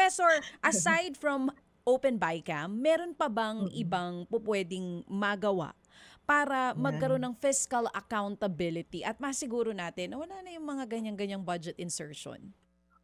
Professor, aside from open BICAM, meron pa bang Mm, ibang pupwedeng magawa para magkaroon 'yan. ng fiscal accountability at masiguro natin na wala na yung mga ganyan-ganyang budget insertion?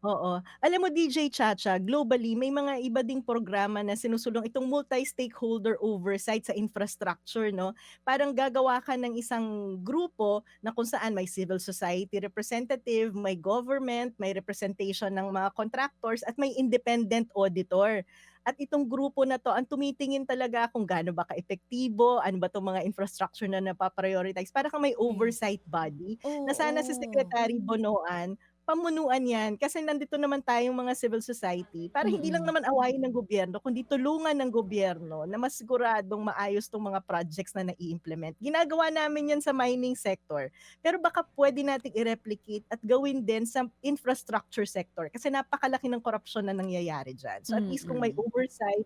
Oo. Alam mo DJ Chacha, globally may mga iba ding programa na sinusulong itong multi-stakeholder oversight sa infrastructure 'no. Parang gagawa ka ng isang grupo na kung saan may civil society representative, may government, may representation ng mga contractors at may independent auditor. At itong grupo na 'to ang tumitingin talaga kung gaano ba kaepektibo, ano ba 'tong mga infrastructure na napa-prioritize, para kang may Yes. oversight body na sana si Oo. Secretary Bonoan pamunuan 'yan kasi nandito naman tayong mga civil society para hindi lang Mm. naman awayin ng gobyerno kundi tulungan ng gobyerno na masiguradong maayos 'tong mga projects na nai-implement. Ginagawa namin 'yan sa mining sector, pero baka puwede nating i-replicate at gawin din sa infrastructure sector kasi napakalaki ng korapsiyon na nangyayari diyan. So, at least kung may Mm. oversight,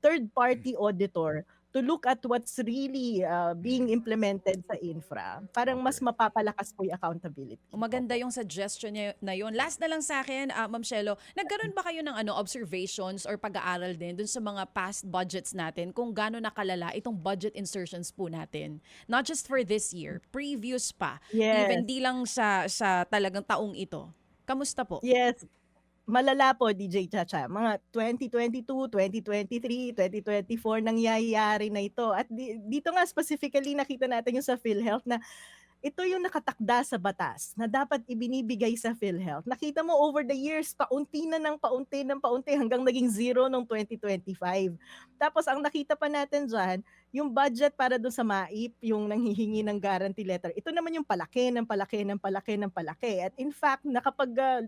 third party auditor to look at what's really, being implemented sa infra, parang mas Okey. mapapalakas po yung accountability. Maganda Opo. yung suggestion niya na yun. Last na lang sa'kin, Ma'am Shelo, nagkaroon ba kayo ng observations or pag-aaral din dun sa mga past budgets natin kung gaano nakalala itong budget insertions po natin? Not just for this year, previous pa, even Yes, di lang sa talagang taong ito. Kamusta po? yes. Malala po DJ Chacha, mga 2022, 2023, 2024 nangyayari na ito at dito nga specifically nakita natin yung sa PhilHealth na ito yung nakatakda sa batas na dapat ibinibigay sa PhilHealth. Nakita mo over the years, paunti na ng paunti ng paunti hanggang naging zero nung 2025. Tapos ang nakita pa natin diyan, yung budget para dun sa MAIP, yung nanghihingi ng guarantee letter, ito naman yung palaki ng palaki ng palaki ng palaki. At in fact,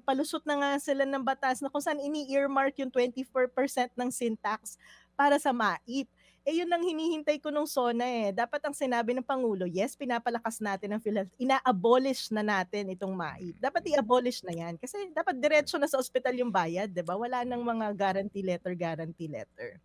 palusot na nga sila ng batas na kung saan ini-earmark yung 24% ng sin tax para sa MAIP. Eh, yun ang hinihintay ko nung SONA, eh. Dapat ang sinabi ng pangulo, yes, pinapalakas natin ang PhilHealth, ina-abolish na natin itong MAIP. Dapat i-abolish na 'yan kasi dapat diretso na sa ospital yung bayad, 'di ba? Wala ng mga guarantee letter, guarantee letter.